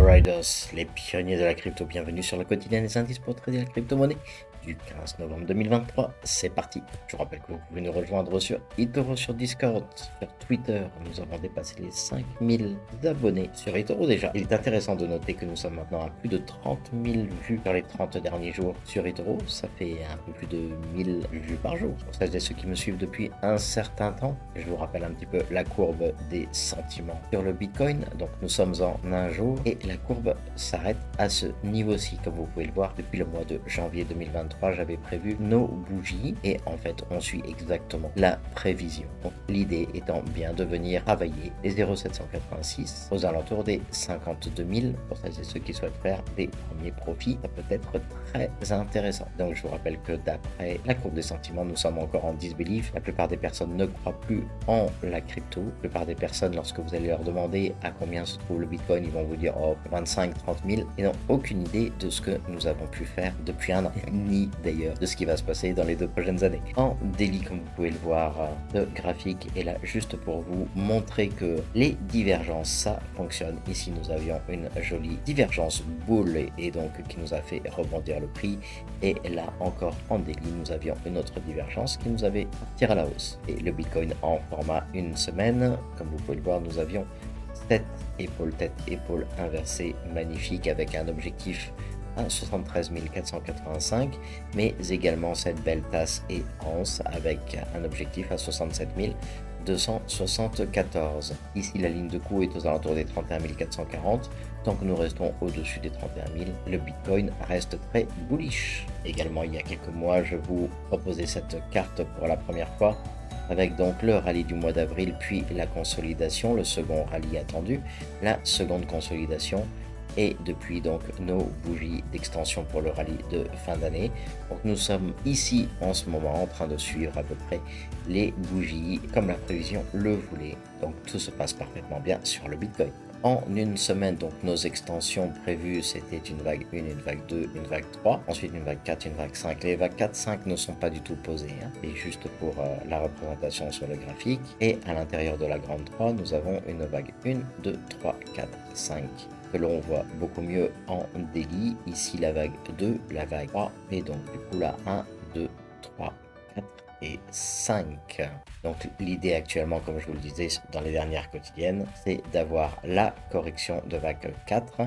Riders, les pionniers de la crypto, bienvenue sur le quotidien des indices pour trader la crypto-monnaie du 15 novembre 2023. C'est parti. Je vous rappelle que vous pouvez nous rejoindre sur eToro, sur Discord, sur Twitter. Nous avons dépassé les 5000 abonnés sur eToro déjà. Il est intéressant de noter que nous sommes maintenant à plus de 30 000 vues sur les 30 derniers jours sur eToro. Ça fait un peu plus de 1000 vues par jour. Pour celles et ceux qui me suivent depuis un certain temps, je vous rappelle un petit peu la courbe des sentiments sur le Bitcoin. Donc nous sommes en un jour et la courbe s'arrête à ce niveau-ci. Comme vous pouvez le voir, depuis le mois de janvier 2023, j'avais prévu nos bougies et en fait on suit exactement la prévision. Donc l'idée étant bien de venir travailler les 0,786 aux alentours des 52 000 pour celles et ceux qui souhaitent faire des premiers profits. Ça peut être très intéressant. Donc je vous rappelle que d'après la courbe des sentiments, nous sommes encore en disbelief. La plupart des personnes ne croient plus en la crypto. La plupart des personnes, lorsque vous allez leur demander à combien se trouve le Bitcoin, ils vont vous dire 25 30 000 et n'ont aucune idée de ce que nous avons pu faire depuis un an, ni d'ailleurs de ce qui va se passer dans les 2 prochaines années. En daily, comme vous pouvez le voir, le graphique est là juste pour vous montrer que les divergences, ça fonctionne. Ici, nous avions une jolie divergence bull et donc qui nous a fait rebondir le prix. Et là encore en daily, nous avions une autre divergence qui nous avait tiré à la hausse. Et le Bitcoin en format une semaine, comme vous pouvez le voir, nous avions tête épaule inversée magnifique avec un objectif à 73 485, mais également cette belle tasse et anse avec un objectif à 67 274. Ici, la ligne de coût est aux alentours des 31 440. Tant que nous restons au-dessus des 31 000, le Bitcoin reste très bullish. Également, il y a quelques mois, je vous proposais cette carte pour la première fois, avec donc le rallye du mois d'avril, puis la consolidation, le second rallye attendu, la seconde consolidation, et depuis donc nos bougies d'extension pour le rallye de fin d'année. Donc nous sommes ici en ce moment en train de suivre à peu près les bougies comme la prévision le voulait. Donc tout se passe parfaitement bien sur le Bitcoin. En une semaine, donc nos extensions prévues, c'était une vague 1, une vague 2, une vague 3, ensuite une vague 4, une vague 5. Les vagues 4, 5 ne sont pas du tout posées, et juste pour la représentation sur le graphique. Et à l'intérieur de la grande 3, nous avons une vague 1, 2, 3, 4, 5. Que l'on voit beaucoup mieux en daily. Ici la vague 2, la vague 3, et donc du coup là 1, 2, 3, 4 et 5. Donc l'idée actuellement, comme je vous le disais dans les dernières quotidiennes, c'est d'avoir la correction de vague 4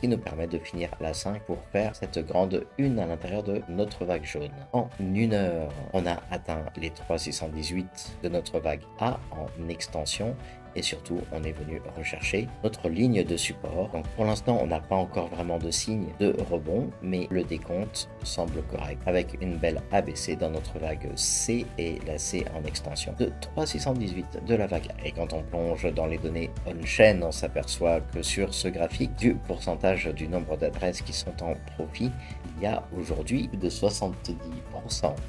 qui nous permet de finir la 5 pour faire cette grande 1 à l'intérieur de notre vague jaune. En une heure, on a atteint les 3618 de notre vague A en extension. Et surtout, on est venu rechercher notre ligne de support. Donc pour l'instant, on n'a pas encore vraiment de signe de rebond, mais le décompte semble correct avec une belle ABC dans notre vague C et la C en extension de 3618 de la vague A. Et quand on plonge dans les données on-chain, on s'aperçoit que sur ce graphique, du pourcentage du nombre d'adresses qui sont en profit, il y a aujourd'hui de 70%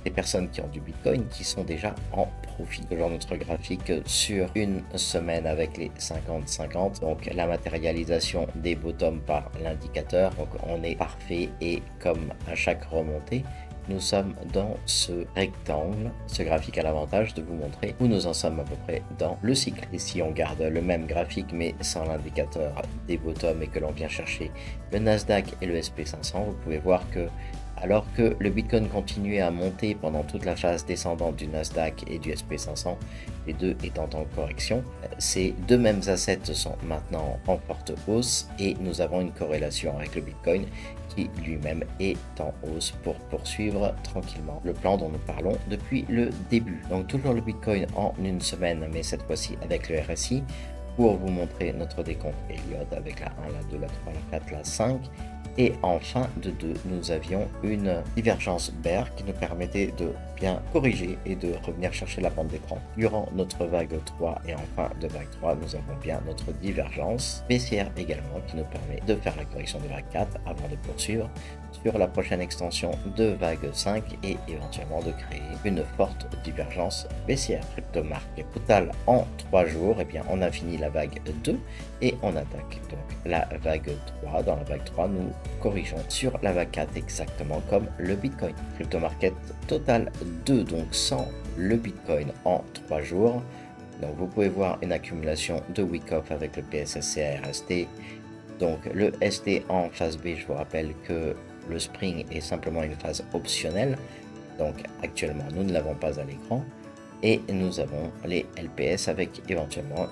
des personnes qui ont du Bitcoin qui sont déjà en profit. Genre notre graphique sur une semaine avec les 50-50, donc la matérialisation des bottoms par l'indicateur, donc on est parfait et comme à chaque remontée, nous sommes dans ce rectangle. Ce graphique a l'avantage de vous montrer où nous en sommes à peu près dans le cycle. Et si on garde le même graphique mais sans l'indicateur des bottoms et que l'on vient chercher le Nasdaq et le SP500, vous pouvez voir que alors que le Bitcoin continuait à monter pendant toute la phase descendante du Nasdaq et du SP500, les deux étant en correction, ces deux mêmes assets sont maintenant en forte hausse et nous avons une corrélation avec le Bitcoin qui lui-même est en hausse pour poursuivre tranquillement le plan dont nous parlons depuis le début. Donc toujours le Bitcoin en une semaine, mais cette fois-ci avec le RSI, pour vous montrer notre décompte Elliott avec la 1, la 2, la 3, la 4, la 5. Et en fin de 2, nous avions une divergence bear qui nous permettait de bien corriger et de revenir chercher la bande d'écran. Durant notre vague 3 et en fin de vague 3, nous avons bien notre divergence baissière également qui nous permet de faire la correction de vague 4 avant de poursuivre sur la prochaine extension de vague 5 et éventuellement de créer une forte divergence baissière. Crypto market total en 3 jours, et bien on a fini la vague 2 et on attaque donc la vague 3. Dans la vague 3, nous corrigeons sur la vague 4 exactement comme le Bitcoin. Crypto market total 2, donc sans le Bitcoin en 3 jours. Donc vous pouvez voir une accumulation de week-off avec le PSSC ARST Donc le ST en phase B, je vous rappelle que le Spring est simplement une phase optionnelle. Donc actuellement, nous ne l'avons pas à l'écran. Et nous avons les LPS avec éventuellement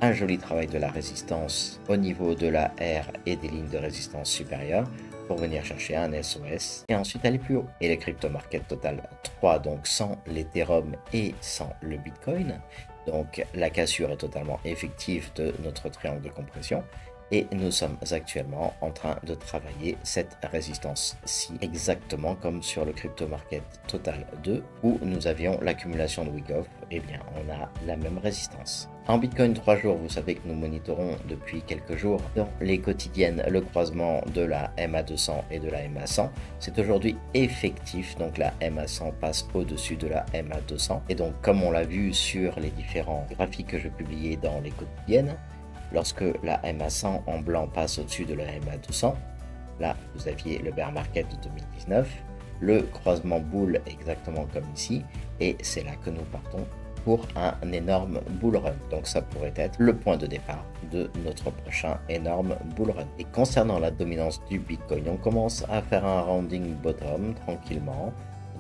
un joli travail de la résistance au niveau de la R et des lignes de résistance supérieures pour venir chercher un SOS et ensuite aller plus haut. Et les crypto market total 3, donc sans l'Ethereum et sans le Bitcoin. Donc la cassure est totalement effective de notre triangle de compression. Et nous sommes actuellement en train de travailler cette résistance-ci, exactement comme sur le Crypto Market Total 2, où nous avions l'accumulation de Wyckoff. Eh bien, on a la même résistance. En Bitcoin 3 jours, vous savez que nous monitorons depuis quelques jours dans les quotidiennes le croisement de la MA200 et de la MA100. C'est aujourd'hui effectif, donc la MA100 passe au-dessus de la MA200. Et donc, comme on l'a vu sur les différents graphiques que je publiais dans les quotidiennes, lorsque la MA100 en blanc passe au-dessus de la MA200, là vous aviez le bear market de 2019, le croisement bull exactement comme ici, et c'est là que nous partons pour un énorme bull run. Donc ça pourrait être le point de départ de notre prochain énorme bull run. Et concernant la dominance du Bitcoin, on commence à faire un rounding bottom tranquillement.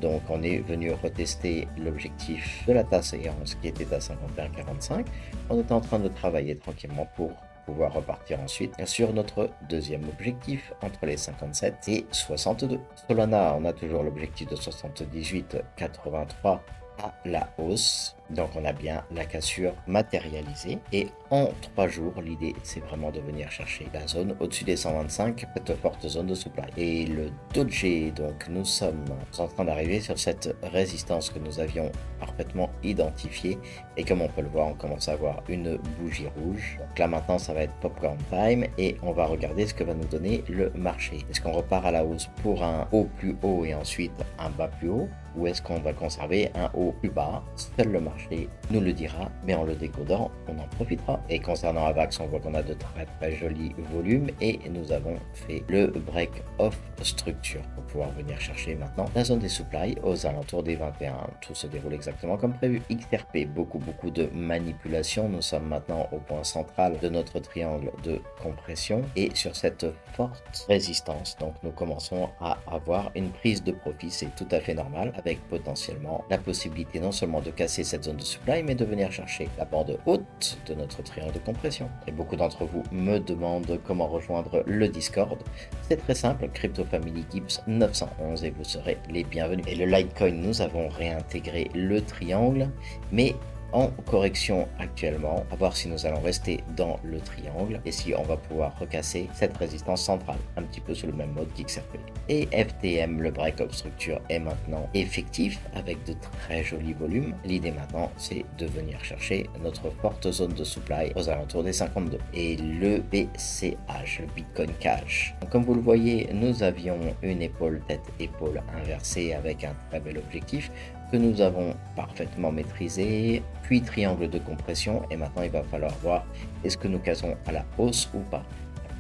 Donc on est venu retester l'objectif de la tasse séance qui était à 51,45. On est en train de travailler tranquillement pour pouvoir repartir ensuite sur notre deuxième objectif entre les 57 et 62. Solana, on a toujours l'objectif de 78,83 à la hausse. Donc on a bien la cassure matérialisée et en 3 jours l'idée c'est vraiment de venir chercher la zone au-dessus des 125, cette forte zone de supply. Et le Doge, donc nous sommes en train d'arriver sur cette résistance que nous avions parfaitement identifiée et comme on peut le voir on commence à avoir une bougie rouge. Donc là maintenant ça va être popcorn time et on va regarder ce que va nous donner le marché. Est-ce qu'on repart à la hausse pour un haut plus haut et ensuite un bas plus haut, ou est-ce qu'on va conserver un haut plus bas? Seul le marché nous le dira, mais en le décodant, on en profitera. Et concernant Avax, on voit qu'on a de très jolis volumes et nous avons fait le break of structure pour pouvoir venir chercher maintenant la zone des supplies aux alentours des 21. Tout se déroule exactement comme prévu. XRP, beaucoup de manipulation. Nous sommes maintenant au point central de notre triangle de compression et sur cette forte résistance. Donc nous commençons à avoir une prise de profit, c'est tout à fait normal, avec potentiellement la possibilité non seulement de casser cette zone de supply, mais de venir chercher la bande haute de notre triangle de compression. Et beaucoup d'entre vous me demandent comment rejoindre le Discord. C'est très simple, Crypto Family Gibbs 911 et vous serez les bienvenus. Et le Litecoin, nous avons réintégré le triangle, mais en correction actuellement, à voir si nous allons rester dans le triangle et si on va pouvoir recasser cette résistance centrale, un petit peu sous le même mode qu'XRP. Et FTM, le break-up structure est maintenant effectif avec de très jolis volumes. L'idée maintenant, c'est de venir chercher notre forte zone de supply aux alentours des 52. Et le BCH, le Bitcoin Cash. Donc, comme vous le voyez, nous avions une épaule tête-épaule inversée avec un très bel objectif que nous avons parfaitement maîtrisé, puis triangle de compression, et maintenant il va falloir voir est-ce que nous cassons à la hausse ou pas.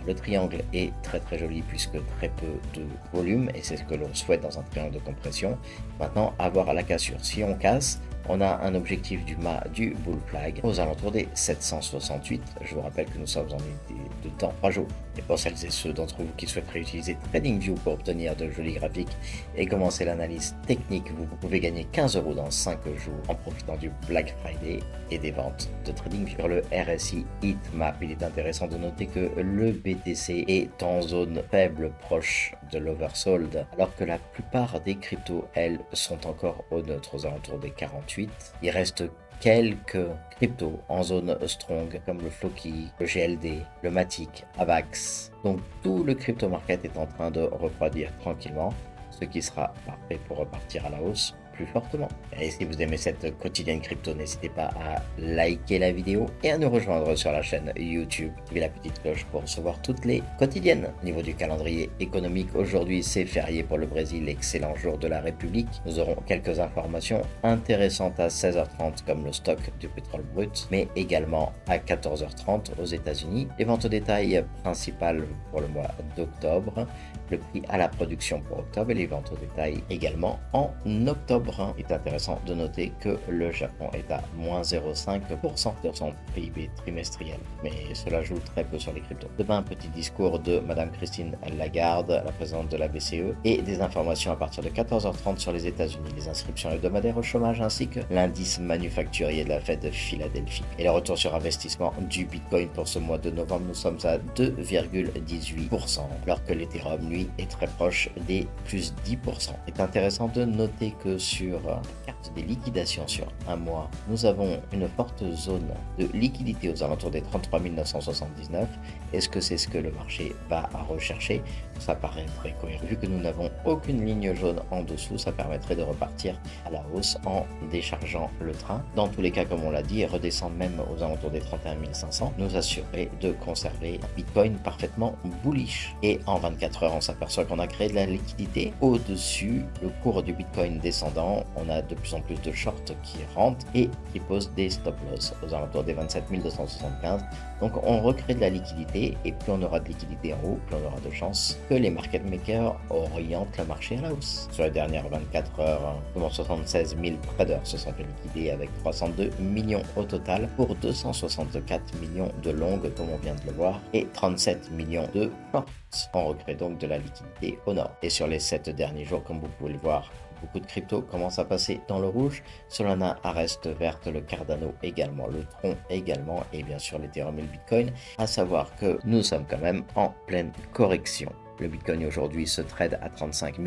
Le triangle est très joli puisque très peu de volume et c'est ce que l'on souhaite dans un triangle de compression. Maintenant, à voir à la cassure. Si on casse, on a un objectif du mât du bull flag aux alentours des 768. Je vous rappelle que nous sommes en unité de temps 3 jours. Et pour celles et ceux d'entre vous qui souhaiteraient utiliser TradingView pour obtenir de jolis graphiques et commencer l'analyse technique, vous pouvez gagner 15 € dans 5 jours en profitant du Black Friday et des ventes de TradingView. Sur le RSI Heatmap, il est intéressant de noter que le BTC est en zone faible proche de l'oversold, alors que la plupart des cryptos, elles, sont encore au neutre aux alentours des 48. Il reste quelques cryptos en zone strong comme le Floki, le GLD, le Matic, Avax. Donc tout le crypto market est en train de refroidir tranquillement, ce qui sera parfait pour repartir à la hausse plus fortement. Et si vous aimez cette quotidienne crypto, n'hésitez pas à liker la vidéo et à nous rejoindre sur la chaîne YouTube. Activez la petite cloche pour recevoir toutes les quotidiennes. Au niveau du calendrier économique, aujourd'hui c'est férié pour le Brésil, excellent jour de la République. Nous aurons quelques informations intéressantes à 16h30 comme le stock du pétrole brut, mais également à 14h30 aux États-Unis. Les ventes au détail principales pour le mois d'octobre, le prix à la production pour octobre et les ventes au détail également en octobre. livres, il est intéressant de noter que le Japon est à moins 0,5% de son PIB trimestriel. Mais cela joue très peu sur les cryptos. Demain, un petit discours de Madame Christine Lagarde, la présidente de la BCE, et des informations à partir de 14h30 sur les États-Unis, les inscriptions hebdomadaires au chômage ainsi que l'indice manufacturier de la Fed de Philadelphie. Et le retour sur investissement du Bitcoin pour ce mois de novembre, nous sommes à 2,18%, alors que l'Ethereum, lui, est très proche des plus 10%. Il est intéressant de noter que sur la carte des liquidations sur un mois, nous avons une forte zone de liquidité aux alentours des 33 979. Est-ce que c'est ce que le marché va rechercher? Ça paraît très cohérent. Vu que nous n'avons aucune ligne jaune en dessous, ça permettrait de repartir à la hausse en déchargeant le train. Dans tous les cas, comme on l'a dit, et redescendre même aux alentours des 31 500, nous assurer de conserver un Bitcoin parfaitement bullish. Et en 24 heures, on s'aperçoit qu'on a créé de la liquidité au-dessus, le cours du Bitcoin descendant, on a de plus en plus de shorts qui rentrent et qui posent des stop loss aux alentours des 27 275. Donc on recrée de la liquidité et plus on aura de liquidité en haut, plus on aura de chances que les market makers orientent le marché à la hausse. Sur les dernières 24 heures, 76 000 traders se sont fait liquider avec 302 millions au total pour 264 millions de longues comme on vient de le voir et 37 millions de shorts. On recrée donc de la liquidité au nord. Et sur les 7 derniers jours, comme vous pouvez le voir, beaucoup de cryptos commencent à passer dans le rouge. Solana reste verte, le Cardano également, le Tron également et bien sûr l'Ethereum et le Bitcoin. À savoir que nous sommes quand même en pleine correction. Le Bitcoin aujourd'hui se trade à 35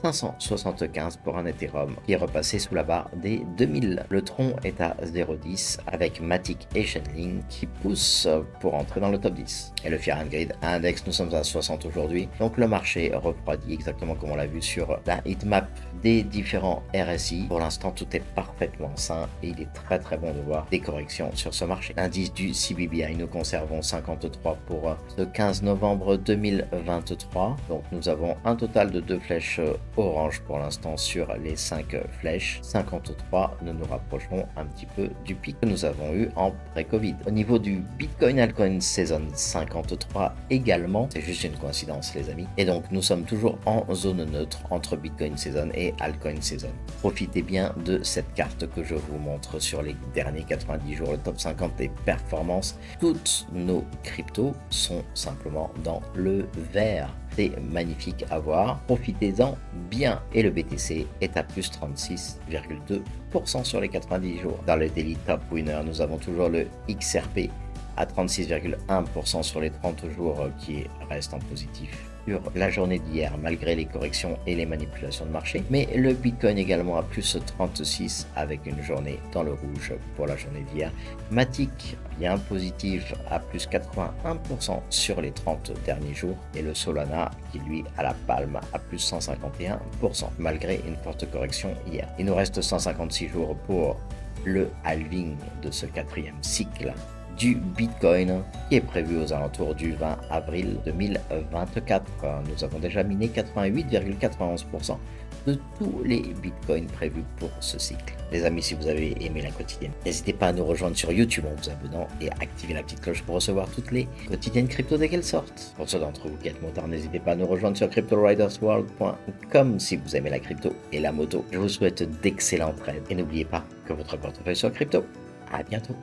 575 pour un Ethereum qui est repassé sous la barre des 2000. Le Tron est à 0,10 avec Matic et Chainlink qui poussent pour entrer dans le top 10. Et le Fear and Greed Index, nous sommes à 60 aujourd'hui. Donc le marché refroidit exactement comme on l'a vu sur la heatmap des différents RSI. Pour l'instant, tout est parfaitement sain et il est très très bon de voir des corrections sur ce marché. L'indice du CBBI, nous conservons 53 pour ce 15 novembre 2023. Donc nous avons un total de 2 flèches orange pour l'instant sur les 5 flèches. 53, nous nous rapprochons un petit peu du pic que nous avons eu en pré-Covid. Au niveau du Bitcoin Altcoin Season, 53 également. C'est juste une coïncidence les amis. Et donc nous sommes toujours en zone neutre entre Bitcoin Season et Altcoin Season. Profitez bien de cette carte que je vous montre sur les derniers 90 jours, le top 50 des performances. Toutes nos cryptos sont simplement dans le vert. C'est magnifique à voir, profitez-en bien. Et le BTC est à plus 36,2% sur les 90 jours. Dans le Daily Top Winner, nous avons toujours le XRP à 36,1% sur les 30 jours qui reste en positif sur la journée d'hier malgré les corrections et les manipulations de marché, mais le Bitcoin également à plus 36 avec une journée dans le rouge pour la journée d'hier. Matic bien positif à plus 81% sur les 30 derniers jours et le Solana qui lui a la palme à plus 151% malgré une forte correction hier. Il nous reste 156 jours pour le halving de ce 4e cycle du Bitcoin qui est prévu aux alentours du 20 avril 2024. Nous avons déjà miné 88,91% de tous les Bitcoins prévus pour ce cycle. Les amis, si vous avez aimé la quotidienne, n'hésitez pas à nous rejoindre sur YouTube en vous abonnant et à activer la petite cloche pour recevoir toutes les quotidiennes crypto dès qu'elles sortent. Pour ceux d'entre vous qui êtes motards, n'hésitez pas à nous rejoindre sur cryptoridersworld.com si vous aimez la crypto et la moto. Je vous souhaite d'excellents trades et n'oubliez pas que votre portefeuille soit crypto. À bientôt.